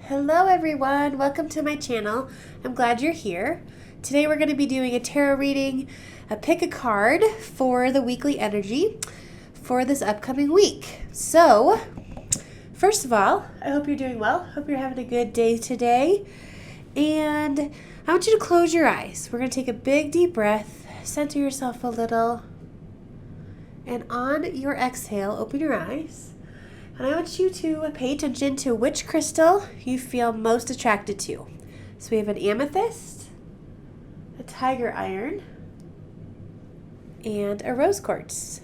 Hello everyone, welcome to my channel. I'm glad you're here. Today we're going to be doing a tarot reading, pick a card for the weekly energy for this upcoming week. So, first of all, I hope you're doing well. Hope you're having a good day today. And I want you to close your eyes. We're going to take a big deep breath, center yourself a little, and on your exhale, open your eyes. And I want you to pay attention to which crystal you feel most attracted to. So we have an amethyst, a tiger iron, and a rose quartz.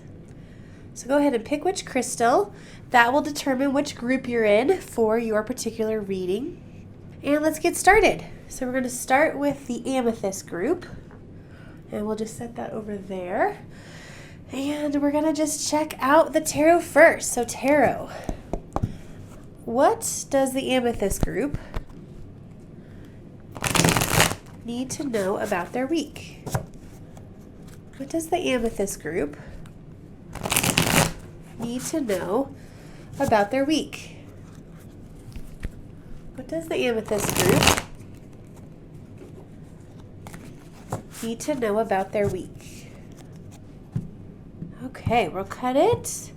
So go ahead and pick which crystal. That will determine which group you're in for your particular reading. And let's get started. So we're going to start with the amethyst group. And we'll just set that over there. And we're going to just check out the tarot first. So tarot, what does the amethyst group need to know about their week? What does the amethyst group need to know about their week? What does the amethyst group need to know about their week? Okay, we'll cut it,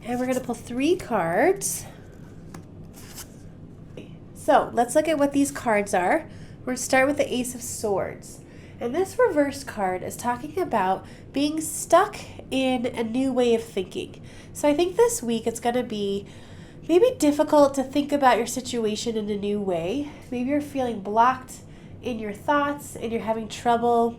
and we're going to pull 3 cards. So let's look at what these cards are. We're going to start with the Ace of Swords. And this reverse card is talking about being stuck in a new way of thinking. So I think this week it's going to be maybe difficult to think about your situation in a new way. Maybe you're feeling blocked in your thoughts and you're having trouble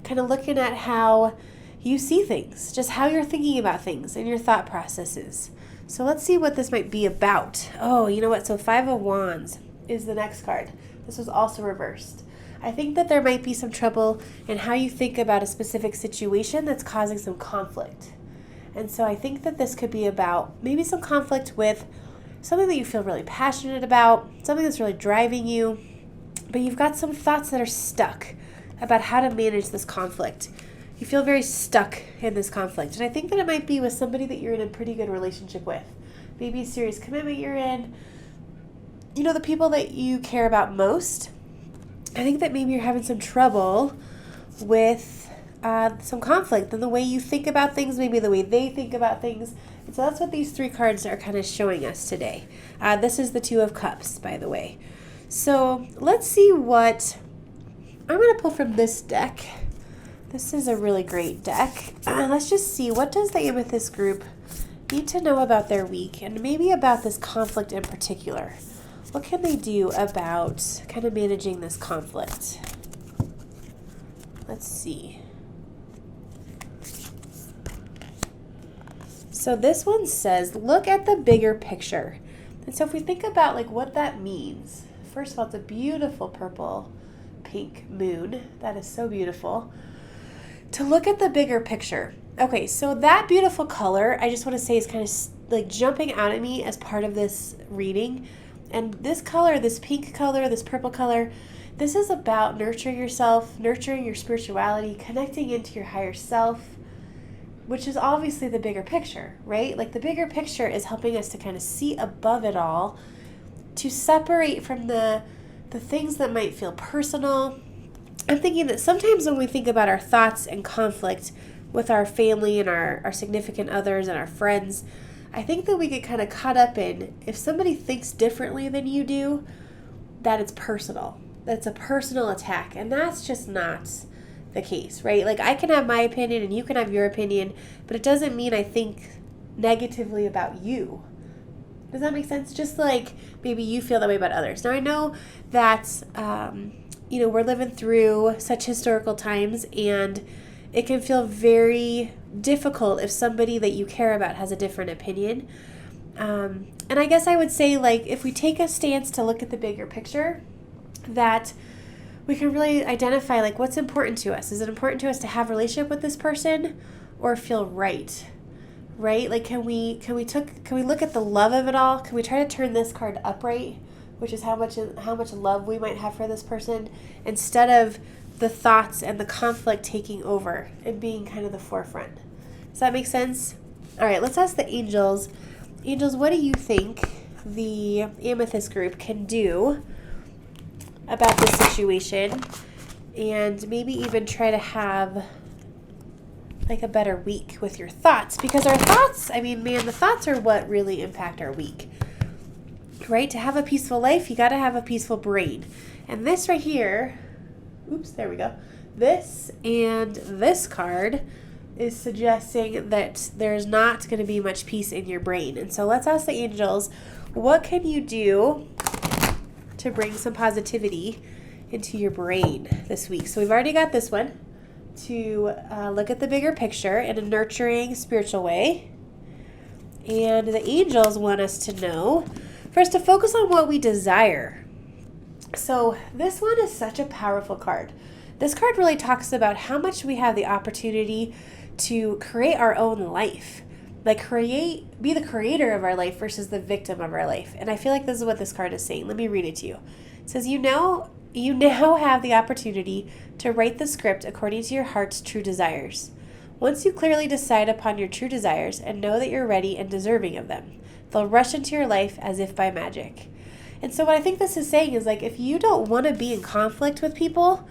kind of looking at how you see things, just how you're thinking about things and your thought processes. So let's see what this might be about. Oh, you know what? So 5 of Wands is the next card. This was also reversed. I think that there might be some trouble in how you think about a specific situation that's causing some conflict. And so I think that this could be about maybe some conflict with something that you feel really passionate about, something that's really driving you, but you've got some thoughts that are stuck about how to manage this conflict. You feel very stuck in this conflict. And I think that it might be with somebody that you're in a pretty good relationship with. Maybe a serious commitment you're in. You know, the people that you care about most. I think that maybe you're having some trouble with some conflict in the way you think about things, maybe the way they think about things. And so that's what these 3 cards are kind of showing us today. This is the 2 of Cups, by the way. So let's see what I'm going to pull from this deck. This is a really great deck. Let's just see, what does the amethyst group need to know about their week and maybe about this conflict in particular? What can they do about kind of managing this conflict? Let's see. So this one says, look at the bigger picture. And so if we think about like what that means, first of all, it's a beautiful purple pink moon. That is so beautiful. To look at the bigger picture. Okay, so that beautiful color, I just want to say, is kind of like jumping out at me as part of this reading. And this color, this pink color, this purple color, this is about nurturing yourself, nurturing your spirituality, connecting into your higher self, which is obviously the bigger picture, right? Like the bigger picture is helping us to kind of see above it all, to separate from the things that might feel personal. I'm thinking that sometimes when we think about our thoughts and conflict with our family and our significant others and our friends, I think that we get kind of caught up in, if somebody thinks differently than you do, that it's personal. That's a personal attack. And that's just not the case, right? Like I can have my opinion and you can have your opinion, but it doesn't mean I think negatively about you. Does that make sense? Just like maybe you feel that way about others. Now I know that we're living through such historical times, and it can feel very difficult if somebody that you care about has a different opinion. And I guess I would say, like, if we take a stance to look at the bigger picture, that we can really identify, like, what's important to us. Is it important to us to have a relationship with this person or feel right? Right? Like, can we look at the love of it all? Can we try to turn this card upright, which is how much love we might have for this person, instead of the thoughts and the conflict taking over and being kind of the forefront? Does that make sense? All right, let's ask the angels. Angels, what do you think the Amethyst group can do about this situation, and maybe even try to have like a better week with your thoughts, because our thoughts, I mean, man, the thoughts are what really impact our week, right? To have a peaceful life, you got to have a peaceful brain. And this right here, oops, there we go. This and this card is suggesting that there's not going to be much peace in your brain. And so let's ask the angels, what can you do to bring some positivity into your brain this week? So we've already got this one, to look at the bigger picture in a nurturing spiritual way. And the angels want us to know, first, to focus on what we desire. So this one is such a powerful card. This card really talks about how much we have the opportunity to create our own life. Like be the creator of our life versus the victim of our life. And I feel like this is what this card is saying. Let me read it to you. It says, you now have the opportunity to write the script according to your heart's true desires. Once you clearly decide upon your true desires and know that you're ready and deserving of them, they'll rush into your life as if by magic. And so what I think this is saying is, like, if you don't want to be in conflict with people,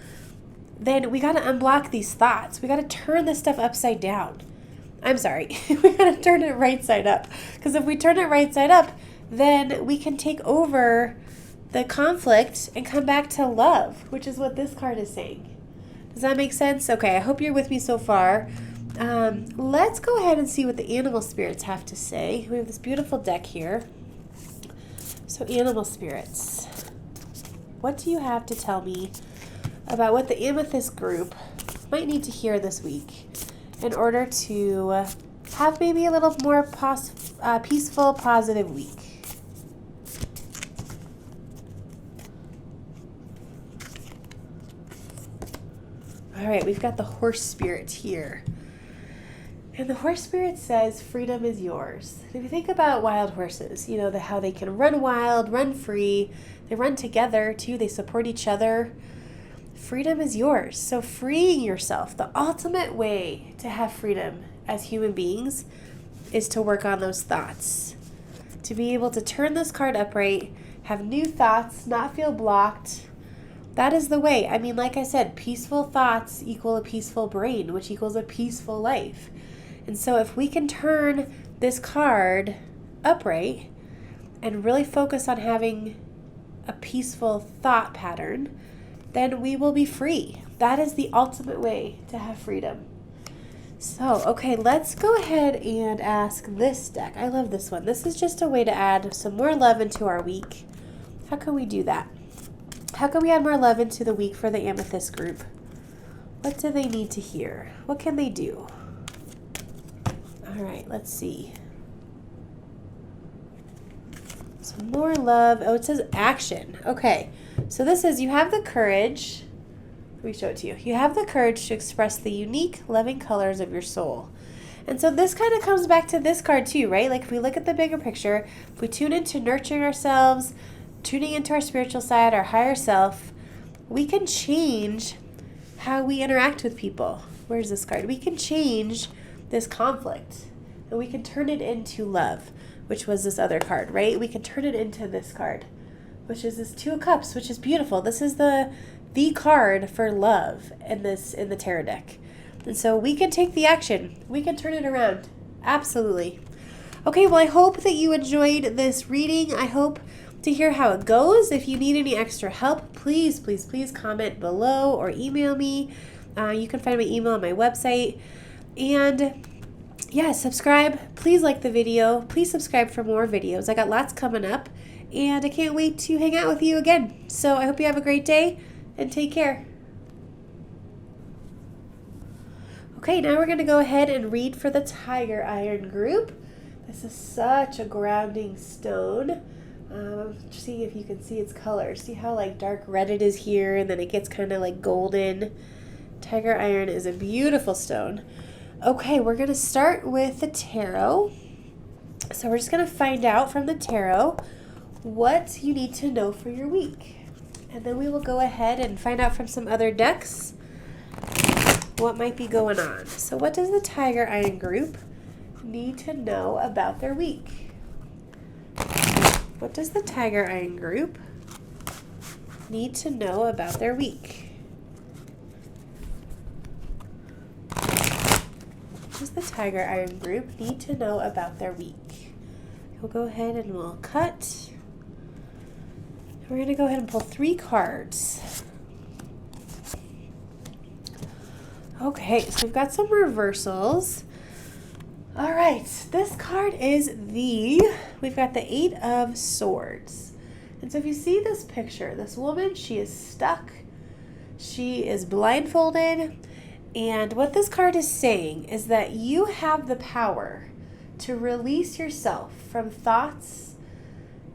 then we got to unblock these thoughts. We got to turn this stuff upside down. I'm sorry. We got to turn it right side up. Because if we turn it right side up, then we can take over the conflict and come back to love, which is what this card is saying. Does that make sense? Okay, I hope you're with me so far. Let's go ahead and see what the animal spirits have to say. We have this beautiful deck here. So animal spirits, what do you have to tell me about what the Amethyst group might need to hear this week in order to have maybe a little more peaceful, positive week? All right, we've got the horse spirit here. And the horse spirit says, freedom is yours. And if you think about wild horses, you know, how they can run wild, run free. They run together, too. They support each other. Freedom is yours. So freeing yourself, the ultimate way to have freedom as human beings is to work on those thoughts. To be able to turn this card upright, have new thoughts, not feel blocked. That is the way. I mean, like I said, peaceful thoughts equal a peaceful brain, which equals a peaceful life. And so if we can turn this card upright and really focus on having a peaceful thought pattern, then we will be free. That is the ultimate way to have freedom. So, okay, let's go ahead and ask this deck. I love this one. This is just a way to add some more love into our week. How can we do that? How can we add more love into the week for the Amethyst group? What do they need to hear? What can they do? All right, let's see. Some more love. Oh, it says action. Okay, so this is, you have the courage. Let me show it to you. You have the courage to express the unique, loving colors of your soul. And so this kind of comes back to this card too, right? Like if we look at the bigger picture, if we tune into nurturing ourselves, tuning into our spiritual side, our higher self, we can change how we interact with people. Where's this card? We can change this conflict and we can turn it into love, which was this other card, right? We can turn it into this card, which is this Two of Cups, which is beautiful. This is the card for love in the tarot deck. And so we can take the action. We can turn it around. Absolutely. Okay, well, I hope that you enjoyed this reading. I hope to hear how it goes. If you need any extra help, please, please, please comment below or email me. You can find my email on my website. And yeah, subscribe. Please like the video. Please subscribe for more videos. I got lots coming up, and I can't wait to hang out with you again. So I hope you have a great day, and take care. Okay, now we're going to go ahead and read for the Tiger Iron group. This is such a grounding stone. See if you can see its color. See how like dark red it is here, and then it gets kind of like golden. Tiger Iron is a beautiful stone. Okay, we're going to start with the tarot. So we're just going to find out from the tarot what you need to know for your week. And then we will go ahead and find out from some other decks what might be going on. So what does the Tiger Iron group need to know about their week? What does the Tiger Iron group need to know about their week? What does the Tiger Iron group need to know about their week? We'll go ahead and we'll cut. We're going to go ahead and pull 3 cards. Okay, so we've got some reversals. All right, this card is we've got the 8 of Swords. And so if you see this picture, this woman, she is stuck. She is blindfolded. And what this card is saying is that you have the power to release yourself from thoughts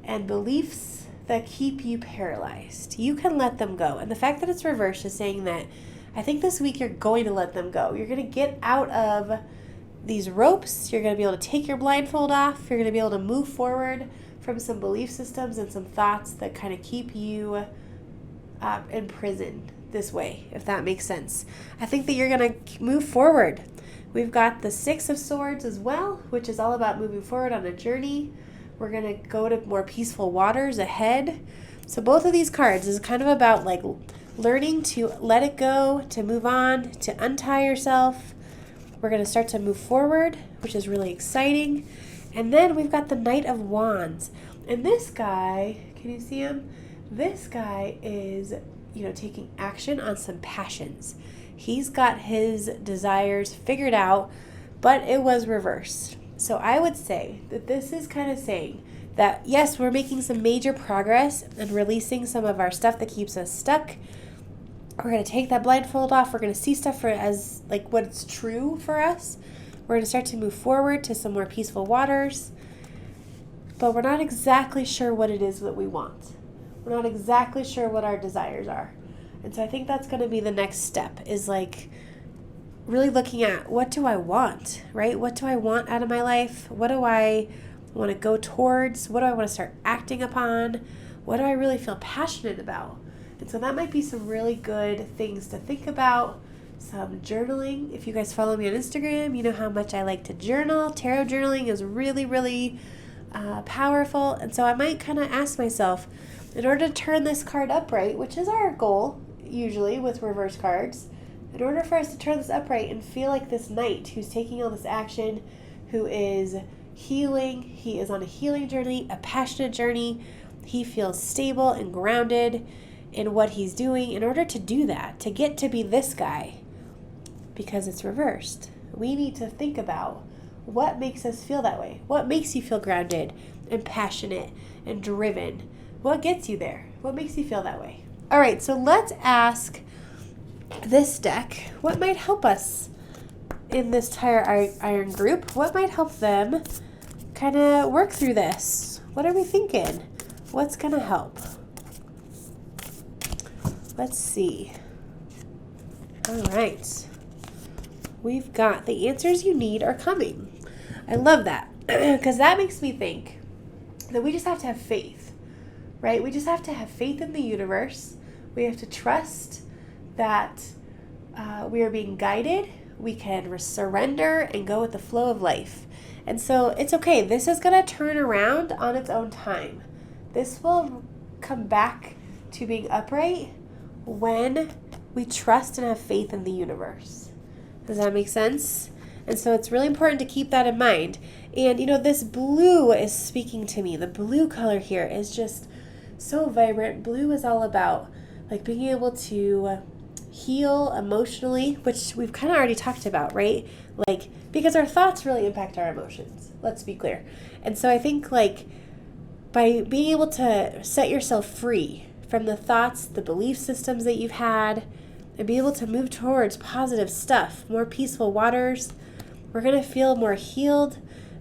and beliefs that keep you paralyzed. You can let them go. And the fact that it's reversed is saying that I think this week you're going to let them go. You're going to get out of these ropes. You're going to be able to take your blindfold off. You're going to be able to move forward from some belief systems and some thoughts that kind of keep you imprisoned this way, if that makes sense. I think that you're going to move forward. We've got the 6 of Swords as well, which is all about moving forward on a journey. We're going to go to more peaceful waters ahead. So both of these cards is kind of about like learning to let it go, to move on, to untie yourself. We're going to start to move forward, which is really exciting. And then we've got the Knight of Wands. And this guy, can you see him? This guy is, taking action on some passions. He's got his desires figured out, but it was reversed. So I would say that this is kind of saying that, yes, we're making some major progress and releasing some of our stuff that keeps us stuck. We're going to take that blindfold off. We're going to see stuff as like what's true for us. We're going to start to move forward to some more peaceful waters. But we're not exactly sure what it is that we want. We're not exactly sure what our desires are. And so I think that's going to be the next step, is like really looking at, what do I want, right? What do I want out of my life? What do I want to go towards? What do I want to start acting upon? What do I really feel passionate about? And so that might be some really good things to think about. Some journaling. If you guys follow me on Instagram, you know how much I like to journal. Tarot journaling is really, really powerful. And so I might kind of ask myself, in order to turn this card upright, which is our goal usually with reverse cards, in order for us to turn this upright and feel like this knight who's taking all this action, who is healing, he is on a healing journey, a passionate journey, he feels stable and grounded in what he's doing. In order to do that, to get to be this guy, because it's reversed, we need to think about what makes us feel that way. What makes you feel grounded and passionate and driven? What gets you there? What makes you feel that way? All right, so let's ask this deck, what might help us in this Tiger Iron group? What might help them kind of work through this? What are we thinking? What's going to help? Let's see. All right. We've got the answers you need are coming. I love that because that makes me think that we just have to have faith, right? We just have to have faith in the universe. We have to trust that we are being guided. We can surrender and go with the flow of life. And so it's okay. This is going to turn around on its own time. This will come back to being upright when we trust and have faith in the universe. Does that make sense? And so it's really important to keep that in mind. And, this blue is speaking to me. The blue color here is just so vibrant. Blue is all about like being able to heal emotionally, which we've kind of already talked about, right? Like, because our thoughts really impact our emotions. Let's be clear. And so I think like by being able to set yourself free from the thoughts, the belief systems that you've had, and be able to move towards positive stuff, more peaceful waters, we're going to feel more healed.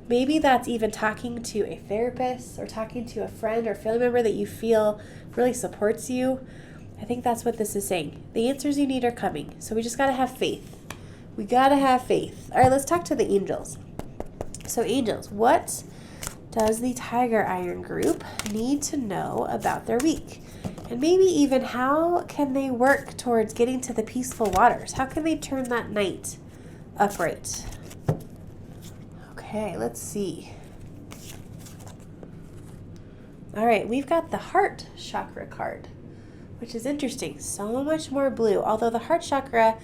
Maybe that's even talking to a therapist or talking to a friend or family member that you feel really supports you. I think that's what this is saying. The answers you need are coming. So we just got to have faith. We got to have faith. All right, let's talk to the angels. So angels, what does the Tiger Iron group need to know about their week? And maybe even how can they work towards getting to the peaceful waters? How can they turn that night upright? Okay, let's see. All right, we've got the heart chakra card, which is interesting. So much more blue, although the heart chakra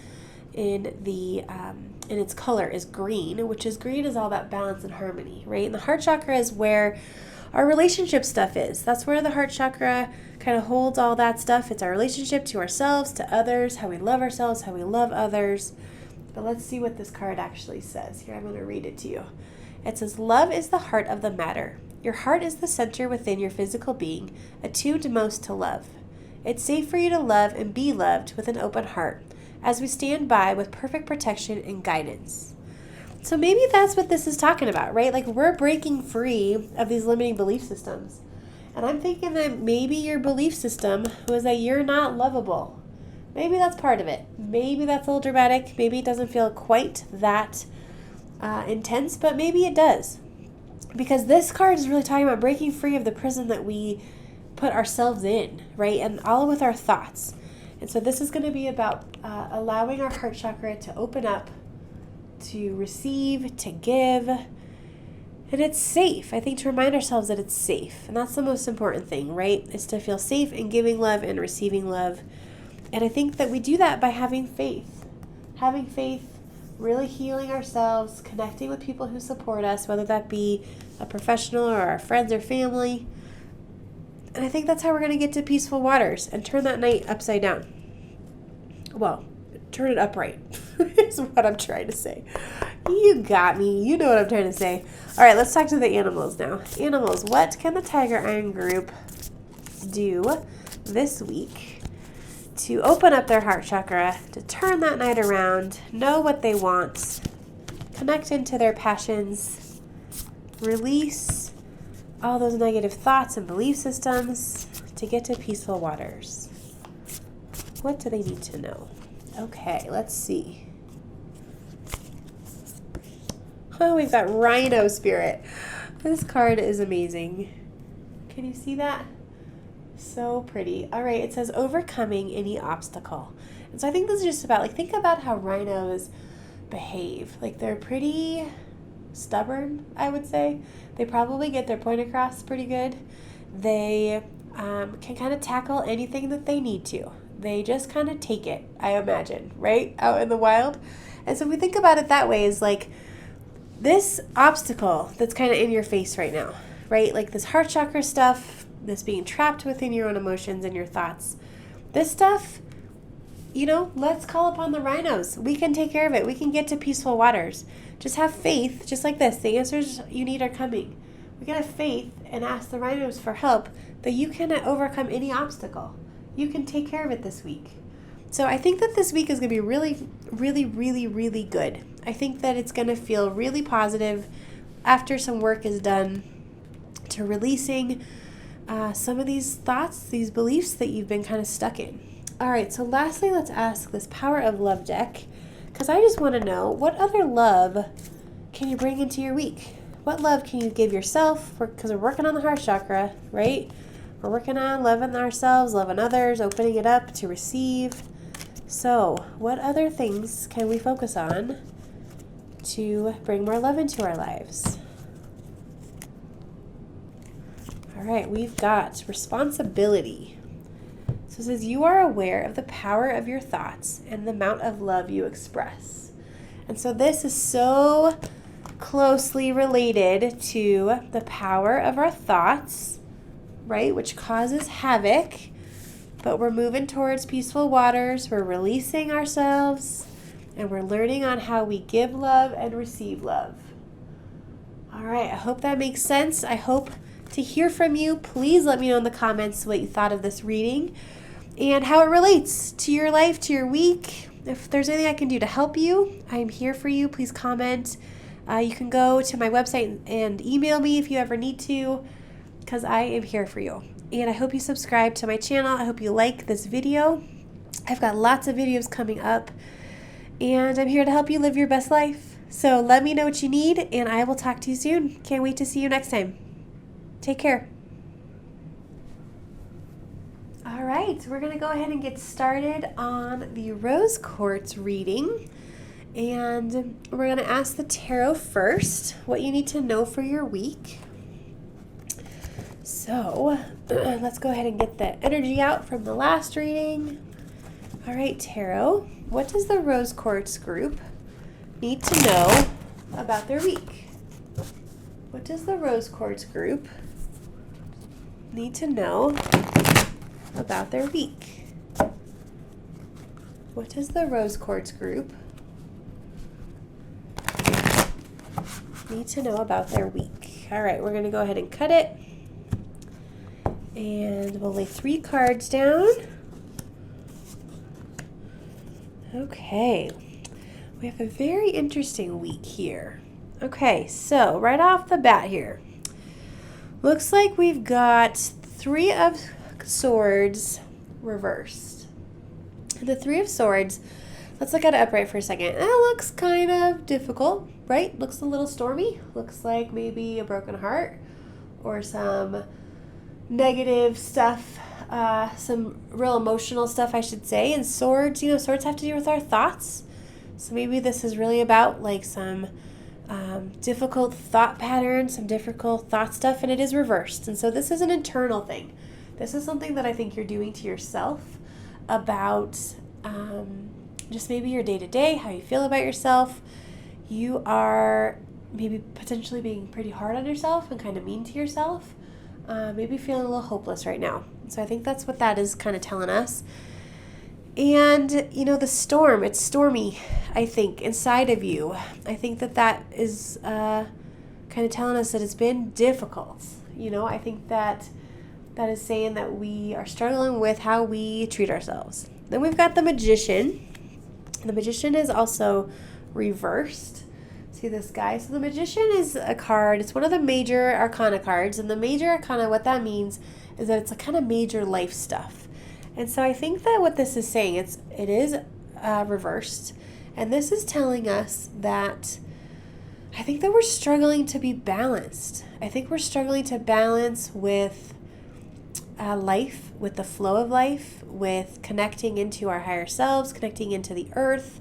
in its color is green, which is green is all about balance and harmony, right? And the heart chakra is where our relationship stuff is. That's where the heart chakra kind of holds all that stuff. It's our relationship to ourselves, to others, how we love ourselves, how we love others. But let's see what this card actually says. Here, I'm going to read it to you. It says, love is the heart of the matter. Your heart is the center within your physical being, attuned most to love. It's safe for you to love and be loved with an open heart, as we stand by with perfect protection and guidance. So maybe that's what this is talking about, right? Like, we're breaking free of these limiting belief systems. And I'm thinking that maybe your belief system was that you're not lovable. Maybe that's part of it. Maybe that's a little dramatic. Maybe it doesn't feel quite that intense, but maybe it does. Because this card is really talking about breaking free of the prison that we put ourselves in, right? And all with our thoughts. And so this is going to be about allowing our heart chakra to open up, to receive, to give. And it's safe. I think to remind ourselves that it's safe. And that's the most important thing, right? Is to feel safe in giving love and receiving love. And I think that we do that by having faith. Having faith, really healing ourselves, connecting with people who support us, whether that be a professional or our friends or family. And I think that's how we're going to get to peaceful waters and turn that night upside down. Well, turn it upright is what I'm trying to say. You got me. You know what I'm trying to say. All right, let's talk to the animals now. Animals, what can the Tiger Iron group do this week to open up their heart chakra, to turn that night around, know what they want, connect into their passions, release all those negative thoughts and belief systems to get to peaceful waters? What do they need to know? Okay, let's see. Oh, we've got Rhino Spirit. This card is amazing. Can you see that? So pretty. All right, it says overcoming any obstacle. And so I think this is just about, like, think about how rhinos behave. Like, they're pretty stubborn, I would say. They probably get their point across pretty good. They can kind of tackle anything that they need to. They just kind of take it, I imagine, right? Out in the wild. And so if we think about it that way, is like this obstacle that's kind of in your face right now, right? Like this heart chakra stuff, this being trapped within your own emotions and your thoughts. This stuff, you know, let's call upon the rhinos. We can take care of it. We can get to peaceful waters. Just have faith, just like this. The answers you need are coming. We can have faith and ask the rhinos for help that you can overcome any obstacle. You can take care of it this week. So I think that this week is going to be really, really, really, really good. I think that it's going to feel really positive after some work is done to releasing some of these thoughts, these beliefs that you've been kind of stuck in. All right, so lastly, let's ask this Power of Love deck, because I just want to know, what other love can you bring into your week? What love can you give yourself? Because we're working on the heart chakra, right? We're working on loving ourselves, loving others, opening it up to receive. So what other things can we focus on to bring more love into our lives? All right, we've got responsibility. So it says, you are aware of the power of your thoughts and the amount of love you express. And so this is so closely related to the power of our thoughts, right, which causes havoc, but we're moving towards peaceful waters. We're releasing ourselves, and we're learning on how we give love and receive love. All right, I hope that makes sense. I hope to hear from you. Please let me know in the comments what you thought of this reading and how it relates to your life, to your week. If there's anything I can do to help you, I'm here for you. Please comment. You can go to my website and email me if you ever need to, because I am here for you. And I hope you subscribe to my channel. I hope you like this video. I've got lots of videos coming up, and I'm here to help you live your best life. So let me know what you need, and I will talk to you soon. Can't wait to see you next time. Take care. All right, we're going to go ahead and get started on the rose quartz reading. And we're going to ask the tarot first what you need to know for your week. So let's go ahead and get the energy out from the last reading. All right, Tarot, what does the Rose Quartz group need to know about their week? What does the Rose Quartz group need to know about their week? What does the Rose Quartz group need to know about their week? All right, we're going to go ahead and cut it. And we'll lay 3 cards down. Okay, we have a very interesting week here. Okay, so right off the bat here, looks like we've got 3 of Swords reversed. The 3 of Swords, let's look at it upright for a second. It looks kind of difficult, right? Looks a little stormy. Looks like maybe a broken heart or some negative stuff, some real emotional stuff, I should say. And swords, swords have to do with our thoughts. So maybe this is really about like some difficult thought patterns, some difficult thought stuff, and it is reversed. And so this is an internal thing. This is something that I think you're doing to yourself about just maybe your day-to-day, how you feel about yourself. You are maybe potentially being pretty hard on yourself and kind of mean to yourself. Maybe feeling a little hopeless right now. So I think that's what that is kind of telling us. And, the storm, it's stormy, I think, inside of you. I think that is kind of telling us that it's been difficult. I think that is saying that we are struggling with how we treat ourselves. Then we've got the Magician. The Magician is also reversed. See this guy? So the Magician is a card. It's one of the major arcana cards. And the major arcana, what that means is that it's a kind of major life stuff. And so I think that what this is saying, it is reversed. And this is telling us that I think that we're struggling to be balanced. I think we're struggling to balance with life, with the flow of life, with connecting into our higher selves, connecting into the earth.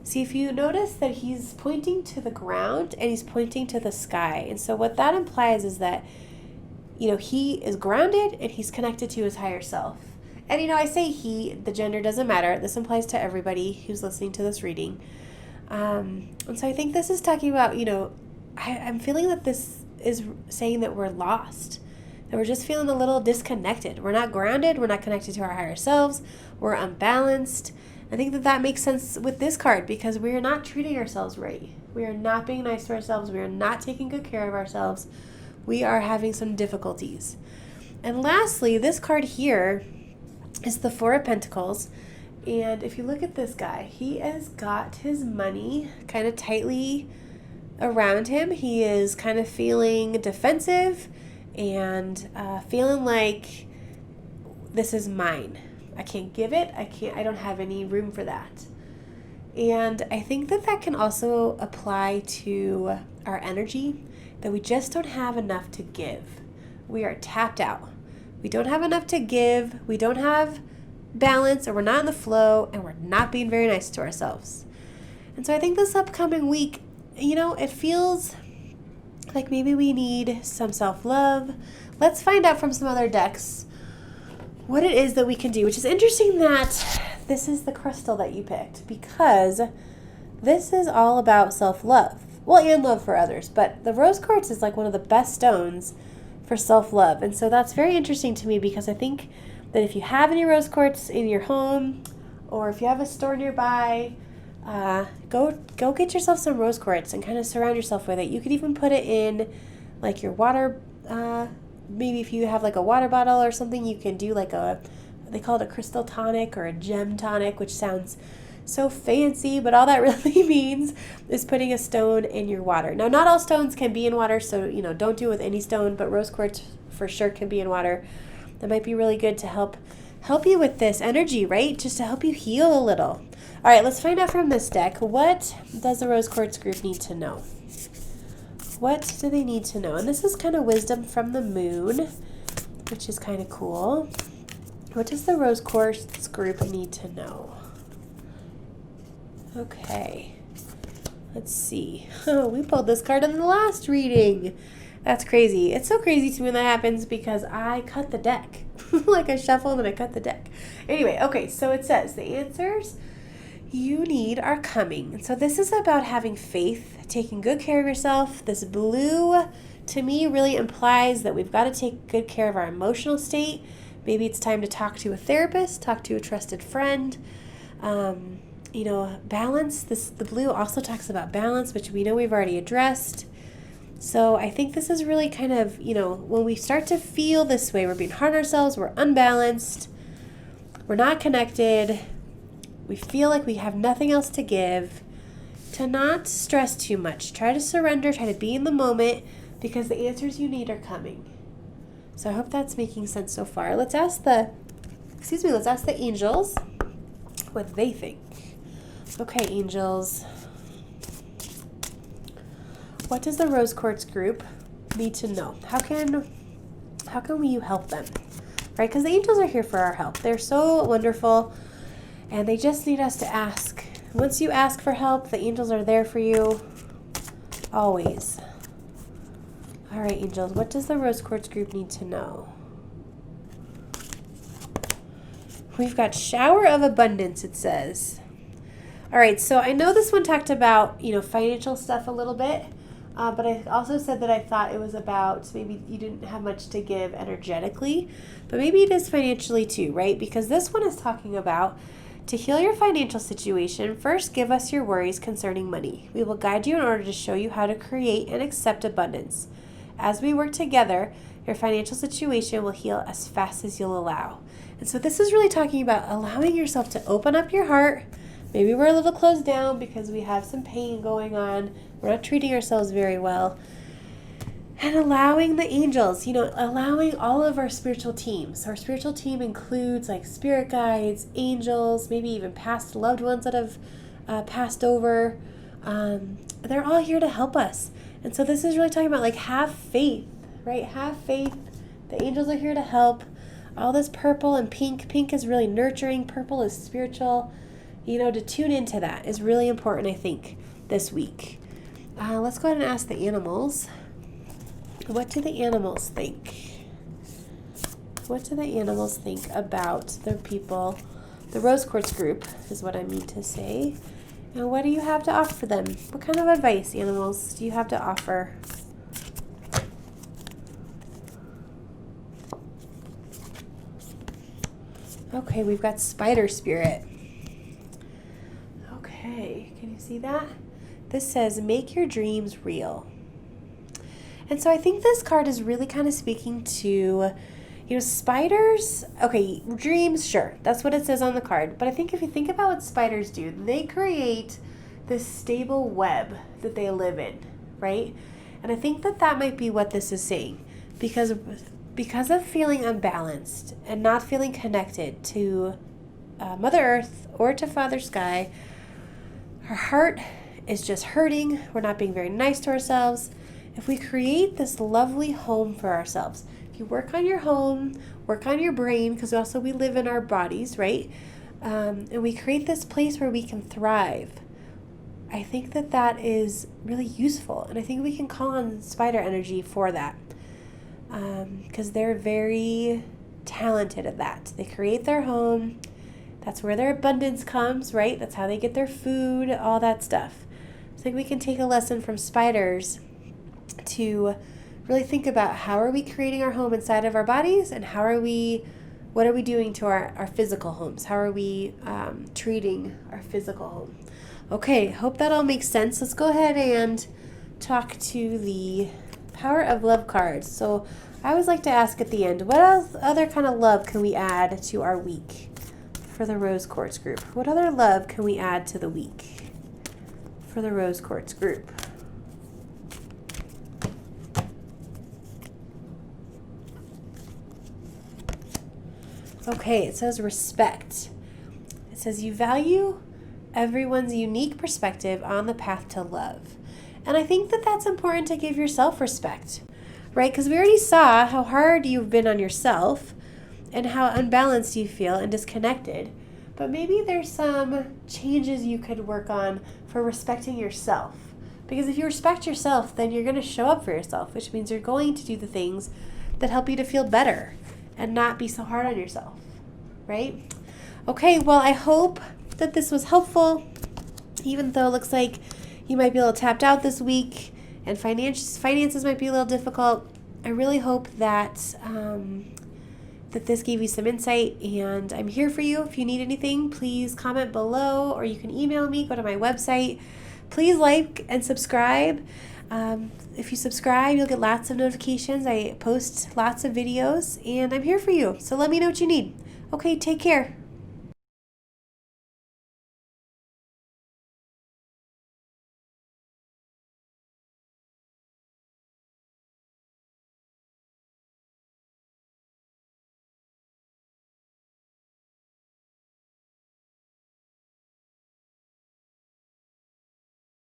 See, if you notice that he's pointing to the ground and he's pointing to the sky. And so what that implies is that, he is grounded and he's connected to his higher self. And, I say he, the gender doesn't matter. This applies to everybody who's listening to this reading. And so I think this is talking about, I'm feeling that this is saying that we're lost, that we're just feeling a little disconnected. We're not grounded. We're not connected to our higher selves. We're unbalanced. I think that makes sense with this card because we are not treating ourselves right. We are not being nice to ourselves. We are not taking good care of ourselves. We are having some difficulties. And lastly, this card here is the Four of Pentacles. And if you look at this guy, he has got his money kind of tightly around him. He is kind of feeling defensive and feeling like this is mine. I can't give it. I don't have any room for that. And I think that can also apply to our energy, that we just don't have enough to give. We are tapped out. We don't have enough to give. We don't have balance, or we're not in the flow, and we're not being very nice to ourselves. And so I think this upcoming week, it feels like maybe we need some self-love. Let's find out from some other decks what it is that we can do, which is interesting that this is the crystal that you picked, because this is all about self-love. Well, and love for others, but the rose quartz is like one of the best stones for self-love. And so that's very interesting to me, because I think that if you have any rose quartz in your home, or if you have a store nearby, go get yourself some rose quartz and kind of surround yourself with it. You could even put it in like your water, maybe if you have like a water bottle or something, you can do like they call it a crystal tonic or a gem tonic, which sounds so fancy, but all that really means is putting a stone in your water. Now, not all stones can be in water, so don't do it with any stone, but rose quartz for sure can be in water. That might be really good to help you with this energy, right? Just to help you heal a little. All right, let's find out from this deck, what does the rose quartz group need to know? What do they need to know? And this is kind of wisdom from the moon, which is kind of cool. What does the rose quartz group need to know? Okay, let's see. Oh, we pulled this card in the last reading. That's crazy. It's so crazy to me when that happens because I cut the deck. Like I shuffled and I cut the deck. Anyway, okay, so it says the answers you need are coming. And so this is about having faith, taking good care of yourself. This blue, to me, really implies that we've got to take good care of our emotional state. Maybe it's time to talk to a therapist, talk to a trusted friend. Balance. The blue also talks about balance, which we know we've already addressed. So I think this is really kind of, when we start to feel this way, we're being hard on ourselves, we're unbalanced, we're not connected, we feel like we have nothing else to give, to not stress too much. Try to surrender, try to be in the moment, because the answers you need are coming. So I hope that's making sense so far. Let's ask the angels what they think. Okay, angels. What does the Rose Quartz group need to know? How can you help them? Right? Because the angels are here for our help. They're so wonderful, and they just need us to ask. Once you ask for help, the angels are there for you always. All right, angels, what does the Rose Quartz group need to know? We've got shower of abundance, it says. All right, so I know this one talked about, financial stuff a little bit. But I also said that I thought it was about maybe you didn't have much to give energetically, but maybe it is financially too, right? Because this one is talking about to heal your financial situation, first give us your worries concerning money. We will guide you in order to show you how to create and accept abundance. As we work together, your financial situation will heal as fast as you'll allow. And so this is really talking about allowing yourself to open up your heart. Maybe we're a little closed down because we have some pain going on. We're not treating ourselves very well. And allowing the angels, allowing all of our spiritual teams. Our spiritual team includes like spirit guides, angels, maybe even past loved ones that have passed over. They're all here to help us. And so this is really talking about like have faith, right? Have faith. The angels are here to help. All this purple and pink. Pink is really nurturing. Purple is spiritual. To tune into that is really important, I think, this week. Let's go ahead and ask the animals. What do the animals think? What do the animals think about the people, the Rose Quartz group is what I mean to say. And what do you have to offer them? What kind of advice, animals, do you have to offer? Okay, we've got spider spirit. Okay, can you see that? This says, make your dreams real. And so I think this card is really kind of speaking to, spiders. Okay, dreams, sure. That's what it says on the card. But I think if you think about what spiders do, they create this stable web that they live in, right? And I think that might be what this is saying. Because of feeling unbalanced and not feeling connected to Mother Earth or to Father Sky, our heart is just hurting. We're not being very nice to ourselves. If we create this lovely home for ourselves, if you work on your home, work on your brain, because also we live in our bodies, right? And we create this place where we can thrive. I think that is really useful. And I think we can call on spider energy for that. Because they're very talented at that. They create their home. That's where their abundance comes, right? That's how they get their food, all that stuff. I think we can take a lesson from spiders to really think about how are we creating our home inside of our bodies, and what are we doing to our physical homes? How are we treating our physical home? Okay, hope that all makes sense. Let's go ahead and talk to the Power of Love cards. So I always like to ask at the end, what else, other kind of love can we add to our week for the Rose Quartz group? What other love can we add to the week for the Rose Quartz group? Okay, it says respect. It says you value everyone's unique perspective on the path to love. And I think that's important to give yourself respect, right? Because we already saw how hard you've been on yourself and how unbalanced you feel and disconnected. But maybe there's some changes you could work on for respecting yourself. Because if you respect yourself, then you're going to show up for yourself, which means you're going to do the things that help you to feel better and not be so hard on yourself, right? Okay, well, I hope that this was helpful, even though it looks like you might be a little tapped out this week and finances might be a little difficult. I really hope that that this gave you some insight, and I'm here for you. If you need anything, please comment below, or you can email me, go to my website. Please like and subscribe. If you subscribe, you'll get lots of notifications. I post lots of videos, and I'm here for you. So let me know what you need. Okay, take care.